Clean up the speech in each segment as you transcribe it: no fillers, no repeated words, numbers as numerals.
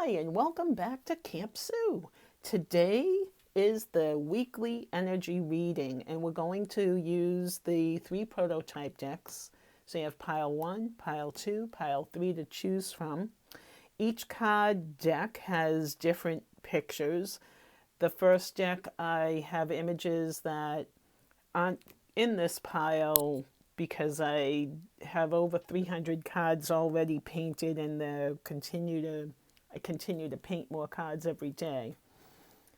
Hi, and welcome back to Camp Sue. Today is the weekly energy reading, and we're going to use the 3 prototype decks. So you have pile 1, pile 2, pile 3 to choose from. Each card deck has different pictures. The first deck, I have images that aren't in this pile because I have over 300 cards already painted, and I continue to paint more cards every day.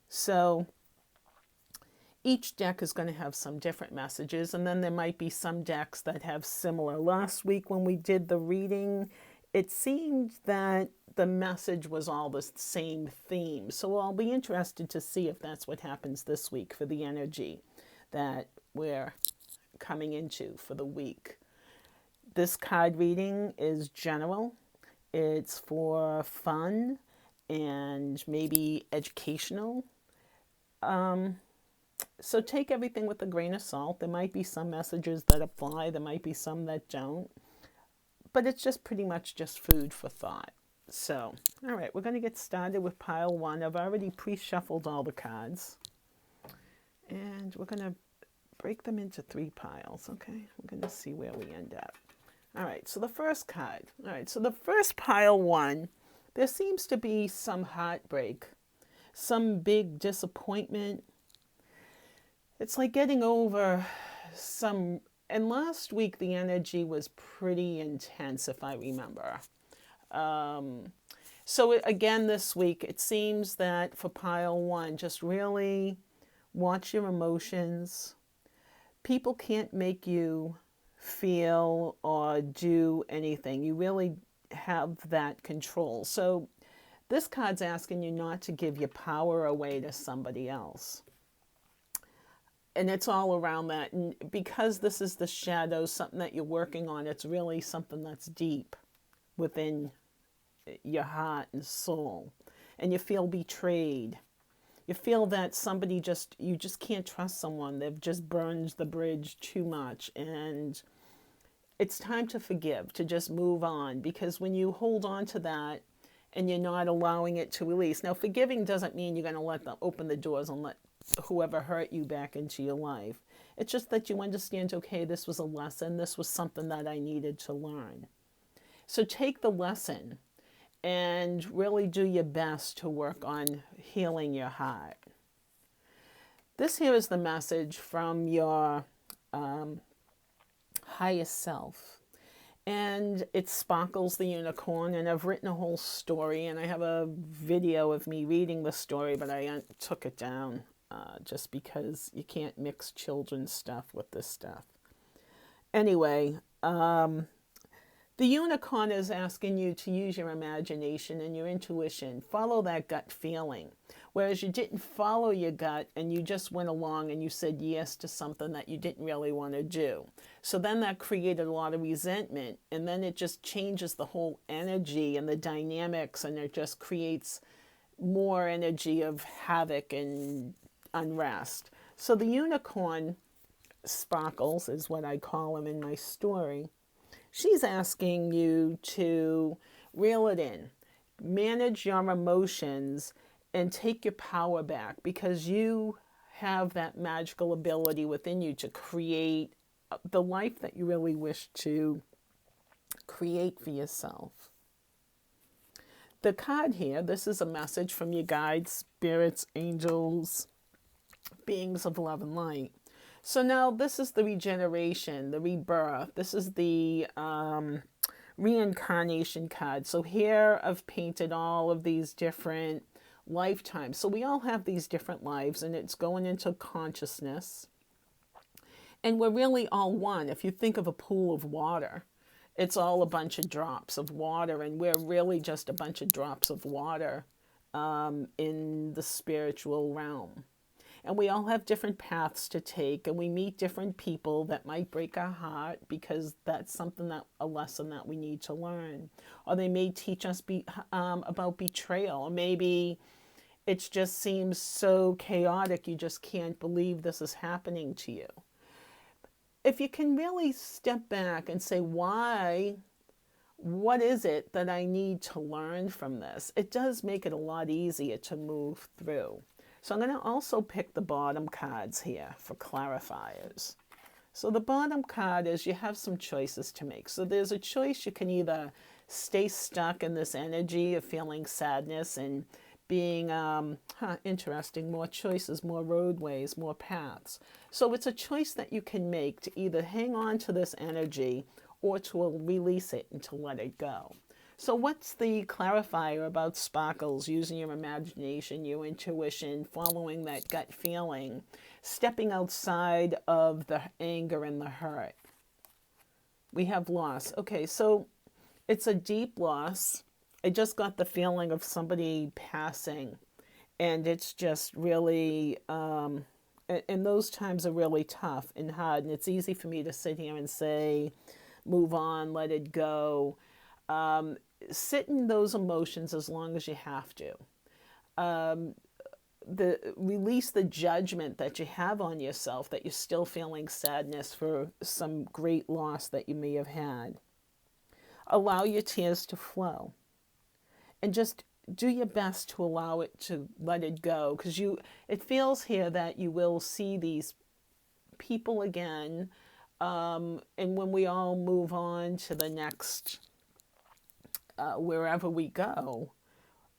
So each deck is going to have some different messages, and then there might be some decks that have similar. Last week when we did the reading, it seemed that the message was all the same theme. So I'll be interested to see if that's what happens this week for the energy that we're coming into for the week. This card reading is general. It's for fun and maybe educational. So take everything with a grain of salt. There might be some messages that apply. There might be some that don't. But it's just pretty much just food for thought. So, all right, we're going to get started with pile 1. I've already pre-shuffled all the cards. And we're going to break them into 3 piles, okay? We're going to see where we end up. All right, so the first card. All right, so the first pile 1, there seems to be some heartbreak, some big disappointment. It's like getting over some, and last week the energy was pretty intense, if I remember. So again, this week, it seems that for pile 1, just really watch your emotions. People can't make you feel or do anything. You really have that control. So this card's asking you not to give your power away to somebody else. And it's all around that. And because this is the shadow, something that you're working on, it's really something that's deep within your heart and soul. And you feel betrayed. You feel that you just can't trust someone. They've just burned the bridge too much. And it's time to forgive, to just move on. Because when you hold on to that and you're not allowing it to release. Now, forgiving doesn't mean you're going to open the doors and let whoever hurt you back into your life. It's just that you understand, okay, this was a lesson. This was something that I needed to learn. So take the lesson and really do your best to work on healing your heart. This here is the message from your highest self. And it sparkles the unicorn, and I've written a whole story, and I have a video of me reading the story, but I took it down just because you can't mix children's stuff with this stuff. Anyway, the unicorn is asking you to use your imagination and your intuition. Follow that gut feeling. Whereas you didn't follow your gut and you just went along and you said yes to something that you didn't really want to do. So then that created a lot of resentment, and then it just changes the whole energy and the dynamics, and it just creates more energy of havoc and unrest. So the unicorn, Sparkles is what I call him in my story. She's asking you to reel it in, manage your emotions, and take your power back, because you have that magical ability within you to create the life that you really wish to create for yourself. The card here, this is a message from your guides, spirits, angels, beings of love and light. So now this is the regeneration, the rebirth. This is the reincarnation card. So here I've painted all of these different lifetimes. So we all have these different lives, and it's going into consciousness. And we're really all one. If you think of a pool of water, it's all a bunch of drops of water, and we're really just a bunch of drops of water in the spiritual realm. And we all have different paths to take, and we meet different people that might break our heart, because that's a lesson that we need to learn. Or they may teach us about betrayal, or maybe it just seems so chaotic you just can't believe this is happening to you. If you can really step back and say, why what is it that I need to learn from this? It does make it a lot easier to move through. So I'm going to also pick the bottom cards here for clarifiers. So the bottom card is you have some choices to make. So there's a choice. You can either stay stuck in this energy of feeling sadness and being, interesting, more choices, more roadways, more paths. So it's a choice that you can make to either hang on to this energy or to release it and to let it go. So what's the clarifier about sparkles, using your imagination, your intuition, following that gut feeling, stepping outside of the anger and the hurt? We have loss. Okay, so it's a deep loss. I just got the feeling of somebody passing, and it's just really, and those times are really tough and hard, and it's easy for me to sit here and say, move on, let it go. Sit in those emotions as long as you have to. Release the judgment that you have on yourself, that you're still feeling sadness for some great loss that you may have had. Allow your tears to flow, and just do your best to allow it to let it go, because it feels here that you will see these people again, and when we all move on to the next wherever we go,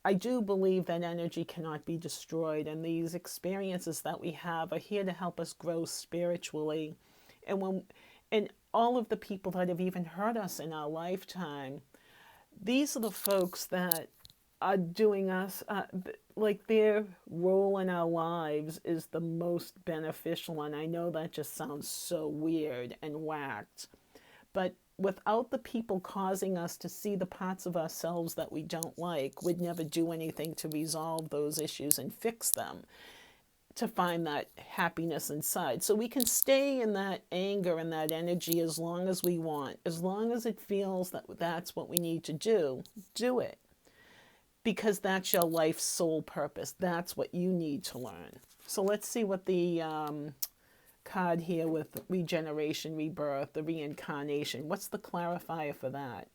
I do believe that energy cannot be destroyed, and these experiences that we have are here to help us grow spiritually. And all of the people that have even hurt us in our lifetime, these are the folks that are doing us, like their role in our lives is the most beneficial. And I know that just sounds so weird and whacked, but without the people causing us to see the parts of ourselves that we don't like, we'd never do anything to resolve those issues and fix them, to find that happiness inside. So we can stay in that anger and that energy as long as we want. As long as it feels that that's what we need to do, do it. Because that's your life's sole purpose. That's what you need to learn. So let's see what the card here with regeneration, rebirth, the reincarnation. What's the clarifier for that?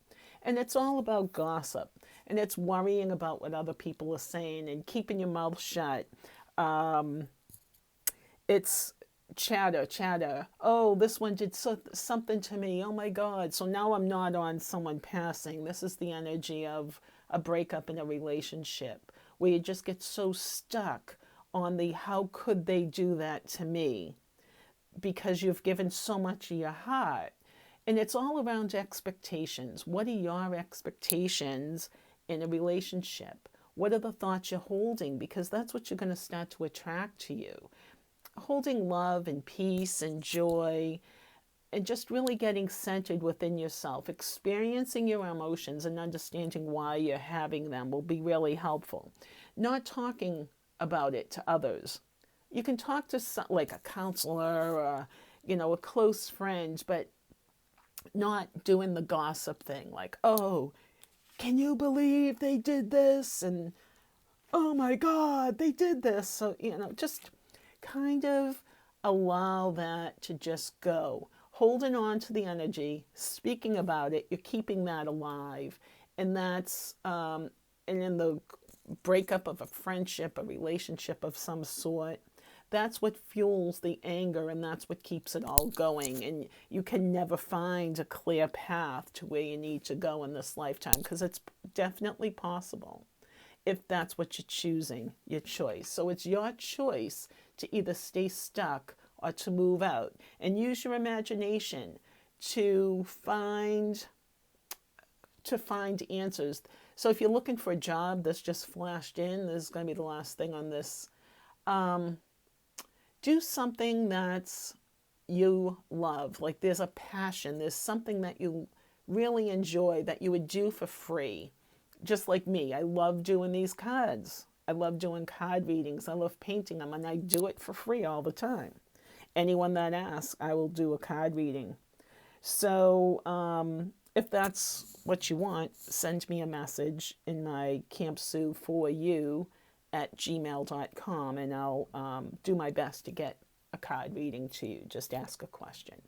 And it's all about gossip. And it's worrying about what other people are saying and keeping your mouth shut. It's chatter. Oh, this one did something to me. Oh my God. So now I'm not on someone passing. This is the energy of a breakup in a relationship where you just get so stuck on the how could they do that to me, because you've given so much of your heart. And it's all around expectations. What are your expectations in a relationship? What are the thoughts you're holding? Because that's what you're going to start to attract to you. Holding love and peace and joy, and just really getting centered within yourself. Experiencing your emotions and understanding why you're having them will be really helpful. Not talking about it to others. You can talk to like a counselor or, a close friend, but not doing the gossip thing. Like, oh, can you believe they did this? And, oh my God, they did this. So, just kind of allow that to just go. Holding on to the energy, speaking about it, you're keeping that alive. And that's, and in the breakup of a friendship, a relationship of some sort, that's what fuels the anger, and that's what keeps it all going. And you can never find a clear path to where you need to go in this lifetime, because it's definitely possible if that's what you're choosing, your choice. So it's your choice to either stay stuck or to move out, and use your imagination to find answers. So if you're looking for a job, this just flashed in. This is going to be the last thing on this. Do something that's you love. Like there's a passion. There's something that you really enjoy that you would do for free. Just like me. I love doing these cards. I love doing card readings. I love painting them, and I do it for free all the time. Anyone that asks, I will do a card reading. So if that's what you want, send me a message in my Camp Sue for you at gmail.com, and I'll do my best to get a card reading to you. Just ask a question.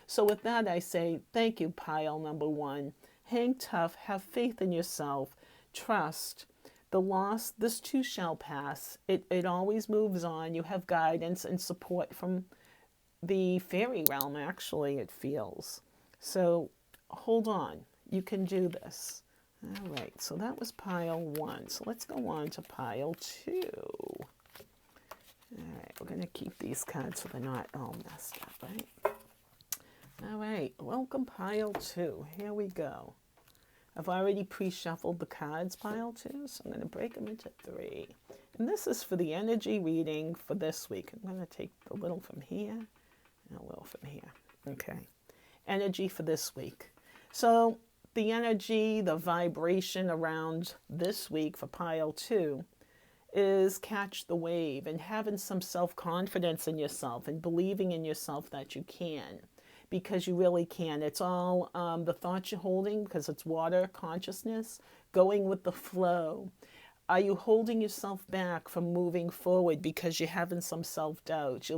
So with that, I say thank you, pile number one. hang tough, have faith in yourself, trust. The loss, this too shall pass. It always moves on. You have guidance and support from the fairy realm, actually, it feels. So hold on. You can do this. All right, so that was pile 1. So let's go on to pile 2. All right, we're going to keep these cards so they're not all messed up, right? All right, welcome pile 2. Here we go. I've already pre-shuffled the cards, pile 2, so I'm going to break them into 3. And this is for the energy reading for this week. I'm going to take a little from here and a little from here. Okay. Energy for this week. So the energy, the vibration around this week for pile 2 is catch the wave and having some self-confidence in yourself and believing in yourself that you can. Because you really can. It's all the thoughts you're holding, because it's water consciousness, going with the flow. Are you holding yourself back from moving forward because you're having some self-doubt? You're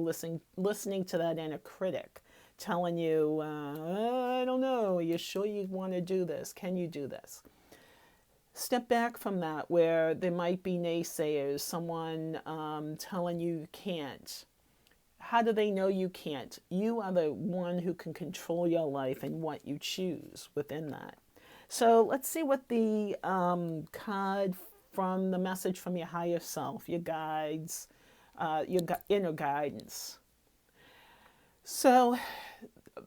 listening to that inner critic telling you, I don't know, are you sure you want to do this? Can you do this? Step back from that, where there might be naysayers, someone telling you can't. How do they know you can't? You are the one who can control your life and what you choose within that. So let's see what the card from the message from your higher self, your guides, your inner guidance. So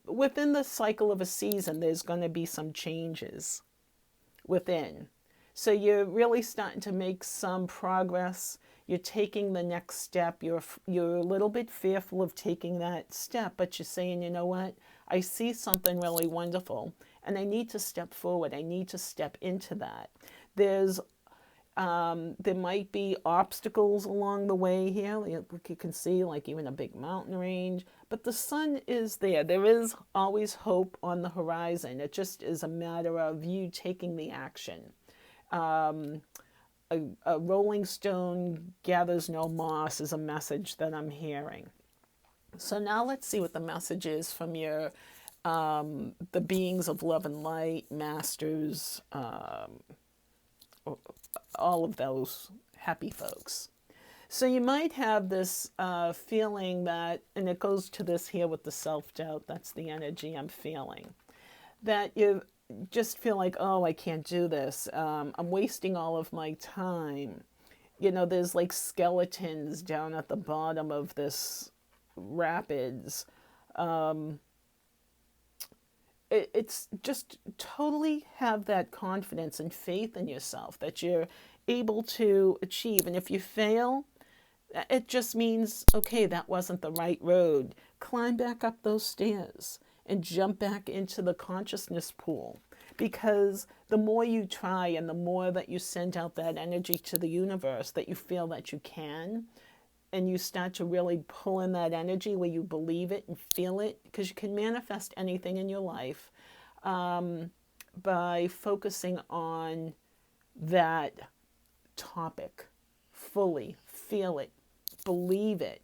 within the cycle of a season, there's going to be some changes within. So you're really starting to make some progress. You're taking the next step. You're a little bit fearful of taking that step, but you're saying, you know what? I see something really wonderful, and I need to step forward. I need to step into that. There might be obstacles along the way here. You can see like even a big mountain range, but the sun is there. There is always hope on the horizon. It just is a matter of you taking the action. A rolling stone gathers no moss is a message that I'm hearing. So now let's see what the message is from your the beings of love and light, masters, all of those happy folks. So you might have this feeling that, and it goes to this here with the self-doubt, that's the energy I'm feeling, that you just feel like, oh, I can't do this. I'm wasting all of my time. You know, there's like skeletons down at the bottom of this rapids. It's just totally have that confidence and faith in yourself that you're able to achieve. And if you fail, it just means, okay, that wasn't the right road. Climb back up those stairs and jump back into the consciousness pool. Because the more you try and the more that you send out that energy to the universe that you feel that you can, and you start to really pull in that energy where you believe it and feel it, because you can manifest anything in your life by focusing on that topic fully. Feel it, believe it,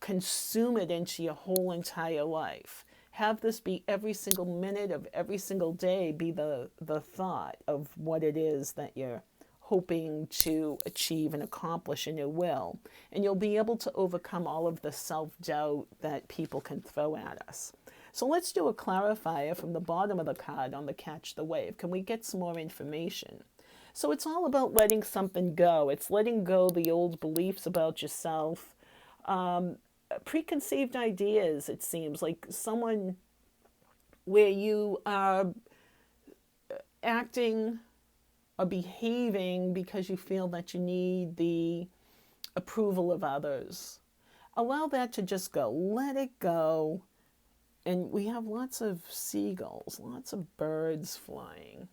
consume it into your whole entire life. Have this be every single minute of every single day, be the thought of what it is that you're hoping to achieve and accomplish in your will. And you'll be able to overcome all of the self-doubt that people can throw at us. So let's do a clarifier from the bottom of the card on the catch the wave. Can we get some more information? So it's all about letting something go. It's letting go the old beliefs about yourself, preconceived ideas, it seems, like someone where you are acting or behaving because you feel that you need the approval of others. Allow that to just go. Let it go. And we have lots of seagulls, lots of birds flying.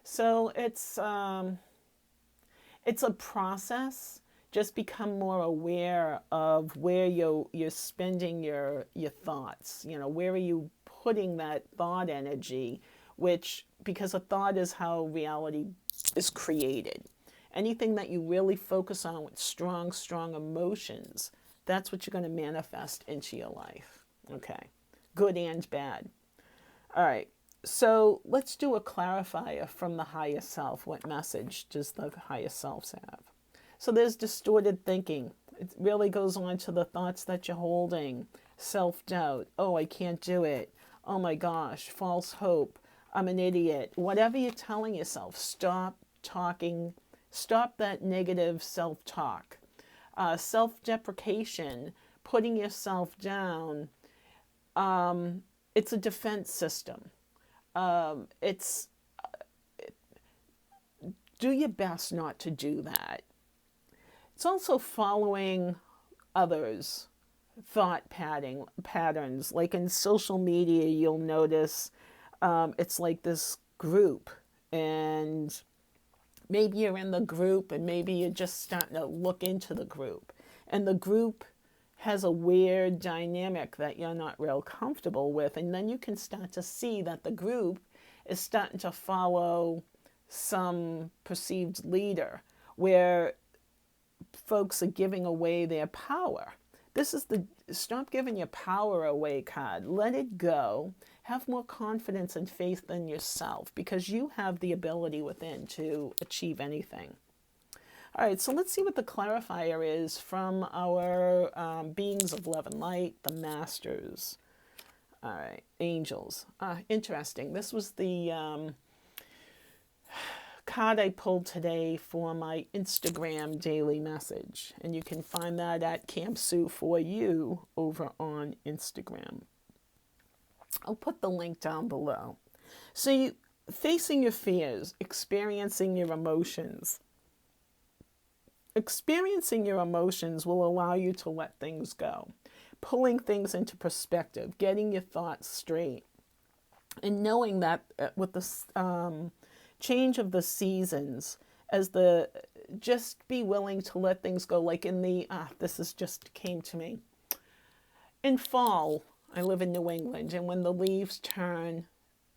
So it's a process. Just become more aware of where you're spending your thoughts. You know, where are you putting that thought energy, which, because a thought is how reality is created. Anything that you really focus on with strong, strong emotions, that's what you're going to manifest into your life. Okay, good and bad. All right, So let's do a clarifier from the higher self. What message does the higher self have? So there's distorted thinking. It really goes on to the thoughts that you're holding. Self-doubt. Oh, I can't do it. Oh my gosh. False hope. I'm an idiot. Whatever you're telling yourself, stop talking. Stop that negative self-talk. Self-deprecation, putting yourself down. It's a defense system. It's do your best not to do that. It's also following others' thought patterns. Like in social media, you'll notice it's like this group, and maybe you're in the group, and maybe you're just starting to look into the group, and the group has a weird dynamic that you're not real comfortable with, and then you can start to see that the group is starting to follow some perceived leader where folks are giving away their power. This is the stop giving your power away card. Let it go. Have more confidence and faith in yourself, because you have the ability within to achieve anything. All right, so let's see what the clarifier is from our beings of love and light, the masters. All right, angels. Interesting. This was the card I pulled today for my Instagram daily message. And you can find that at Camp Sue for You over on Instagram. I'll put the link down below. So facing your fears, experiencing your emotions. Experiencing your emotions will allow you to let things go. Pulling things into perspective, getting your thoughts straight. And knowing that with the change of the seasons, just be willing to let things go. Like in this is just came to me. In fall, I live in New England, and when the leaves turn,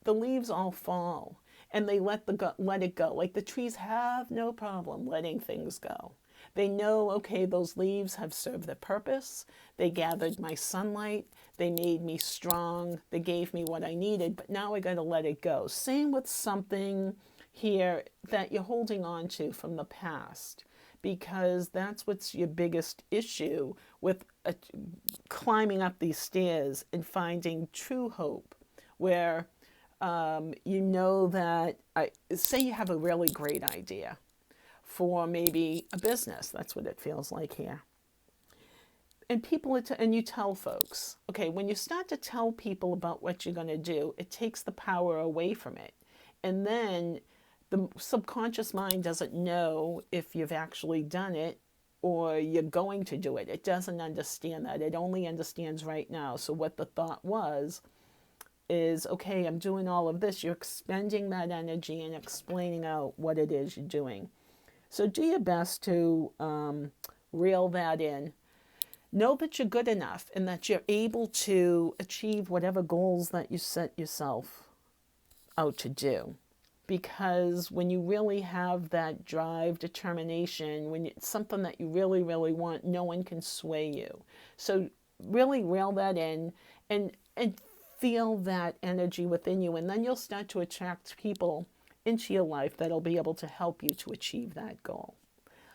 the leaves all fall, and they let it go. Like the trees have no problem letting things go. They know, okay, those leaves have served their purpose. They gathered my sunlight. They made me strong. They gave me what I needed, but now I got to let it go. Same with something here that you're holding on to from the past, because that's what's your biggest issue with climbing up these stairs and finding true hope, where you know that, say you have a really great idea for maybe a business. That's what it feels like here. And and you tell folks, okay, when you start to tell people about what you're going to do, it takes the power away from it. And then the subconscious mind doesn't know if you've actually done it or you're going to do it. It doesn't understand that. It only understands right now. So what the thought is, okay, I'm doing all of this. You're expending that energy and explaining out what it is you're doing. So do your best to reel that in. Know that you're good enough and that you're able to achieve whatever goals that you set yourself out to do. Because when you really have that drive, determination, when it's something that you really, really want, no one can sway you. So really reel that in and feel that energy within you. And then you'll start to attract people into your life that'll be able to help you to achieve that goal.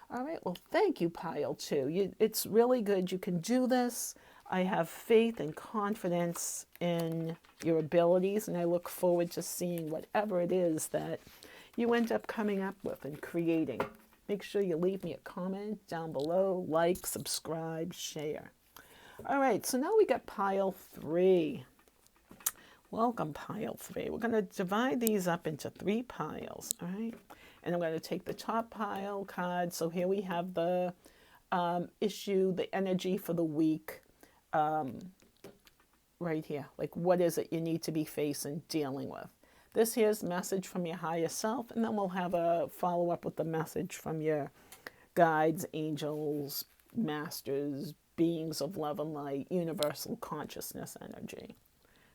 All right, well, thank you, Pile 2. It's really good. You can do this. I have faith and confidence in your abilities, and I look forward to seeing whatever it is that you end up coming up with and creating. Make sure you leave me a comment down below, like, subscribe, share. All right, so now we got Pile 3. Welcome, Pile 3. We're going to divide these up into 3 piles, all right? And I'm going to take the top pile card. So here we have the issue, the energy for the week, right here. Like, what is it you need to be facing, dealing with? This here's message from your higher self, and then we'll have a follow-up with the message from your guides, angels, masters, beings of love and light, universal consciousness energy.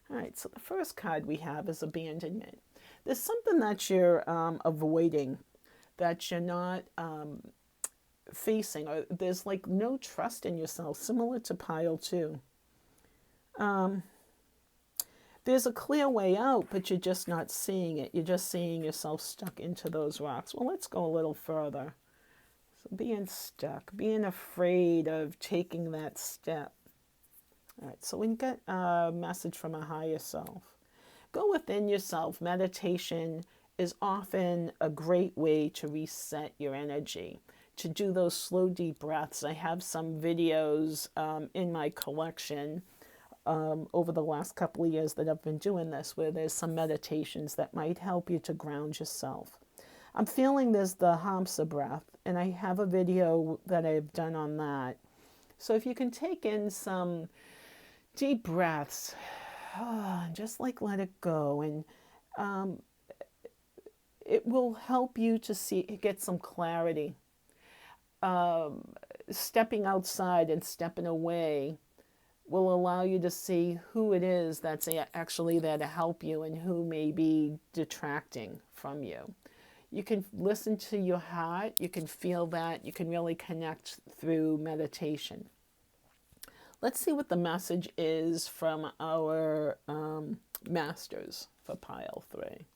All right, so the first card we have is abandonment. There's something that you're avoiding, that you're not facing, or there's like no trust in yourself, similar to Pile 2. There's a clear way out, but you're just not seeing it. You're just seeing yourself stuck into those rocks. Well, let's go a little further. So being stuck, being afraid of taking that step. All right, so when you get a message from a higher self, go within yourself. Meditation is often a great way to reset your energy, to do those slow, deep breaths. I have some videos in my collection over the last couple of years that I've been doing this, where there's some meditations that might help you to ground yourself. I'm feeling there's the Hamsa breath, and I have a video that I've done on that. So if you can take in some deep breaths, just like let it go, and it will help you to get some clarity. Stepping outside and stepping away will allow you to see who it is that's actually there to help you and who may be detracting from you. You can listen to your heart, you can feel that, you can really connect through meditation. Let's see what the message is from our masters for pile 3.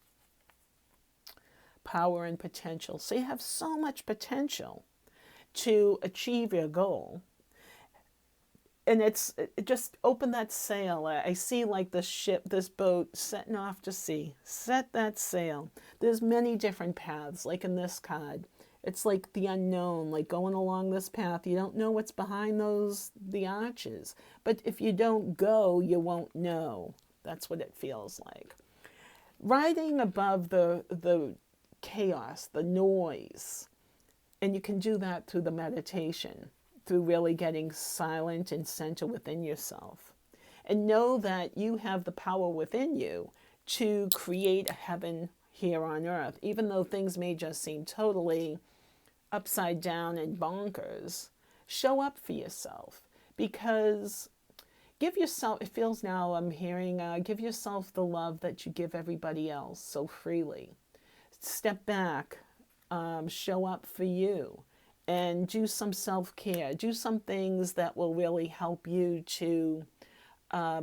Power and potential. So you have so much potential to achieve your goal. And it just open that sail. I see like this ship, this boat setting off to sea. Set that sail. There's many different paths, like in this card. It's like the unknown, like going along this path. You don't know what's behind the arches. But if you don't go, you won't know. That's what it feels like. Riding above the chaos, the noise. And you can do that through the meditation, through really getting silent and center within yourself. And know that you have the power within you to create a heaven here on earth. Even though things may just seem totally upside down and bonkers, show up for yourself. Because give yourself, it feels now I'm hearing, give yourself the love that you give everybody else so freely. Step back, show up for you. And do some self-care. Do some things that will really help you to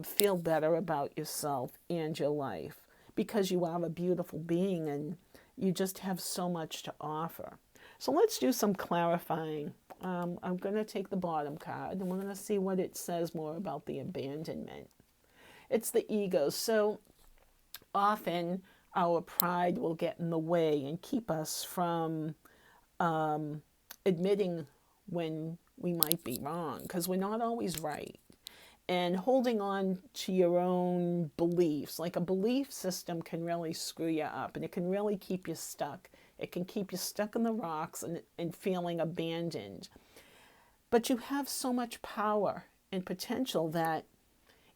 feel better about yourself and your life, because you are a beautiful being and you just have so much to offer. So let's do some clarifying. I'm going to take the bottom card and we're going to see what it says more about the abandonment. It's the ego. So often our pride will get in the way and keep us from admitting when we might be wrong, because we're not always right. And holding on to your own beliefs, like a belief system can really screw you up, and it can really keep you stuck. It can keep you stuck in the rocks and feeling abandoned. But you have so much power and potential that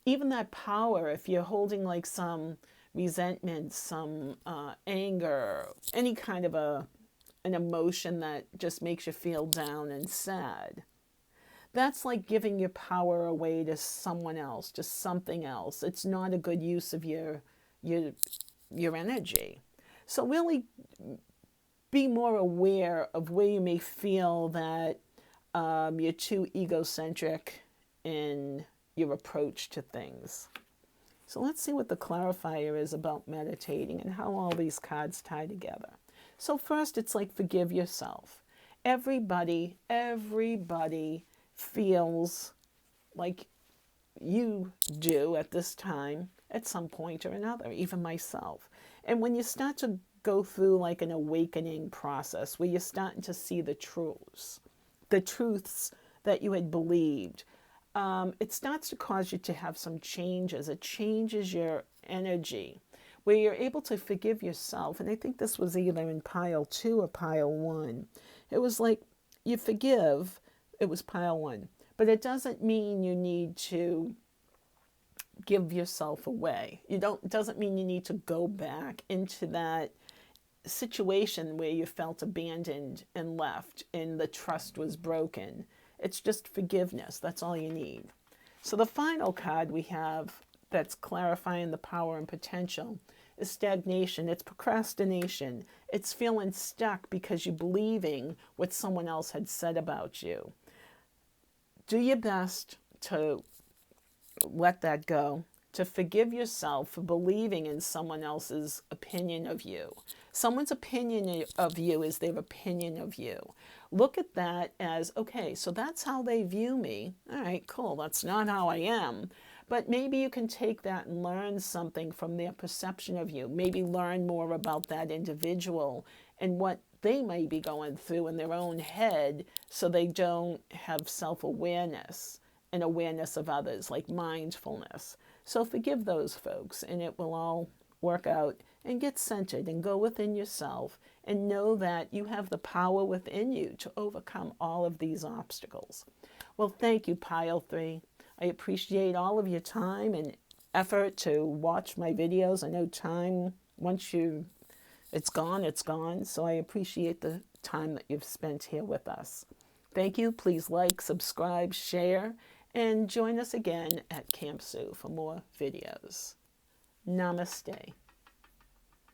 even that power, if you're holding like some resentment, some anger, any kind of an emotion that just makes you feel down and sad, that's like giving your power away to someone else, to something else. It's not a good use of your energy. So really be more aware of where you may feel that you're too egocentric in your approach to things. So let's see what the clarifier is about meditating and how all these cards tie together. So first, it's like forgive yourself. Everybody feels like you do at this time at some point or another, even myself. And when you start to go through like an awakening process where you're starting to see the truths that you had believed, it starts to cause you to have some changes. It changes your energy, where you're able to forgive yourself. And I think this was either in pile 2 or pile 1. It was like you forgive, it was pile 1. But it doesn't mean you need to give yourself away. It doesn't mean you need to go back into that situation where you felt abandoned and left and the trust was broken. It's just forgiveness. That's all you need. So the final card we have that's clarifying the power and potential is stagnation. It's procrastination. It's feeling stuck because you're believing what someone else had said about you. Do your best to let that go, to forgive yourself for believing in someone else's opinion of you. Someone's opinion of you is their opinion of you. Look at that as, okay, so that's how they view me. All right, cool. That's not how I am. But maybe you can take that and learn something from their perception of you. Maybe learn more about that individual and what they may be going through in their own head so they don't have self-awareness and awareness of others, like mindfulness. So forgive those folks, and it will all work out, and get centered and go within yourself and know that you have the power within you to overcome all of these obstacles. Well, thank you, Pile 3. I appreciate all of your time and effort to watch my videos. I know time, once it's gone, it's gone. So I appreciate the time that you've spent here with us. Thank you. Please like, subscribe, share, and join us again at Camp Sue for more videos. Namaste.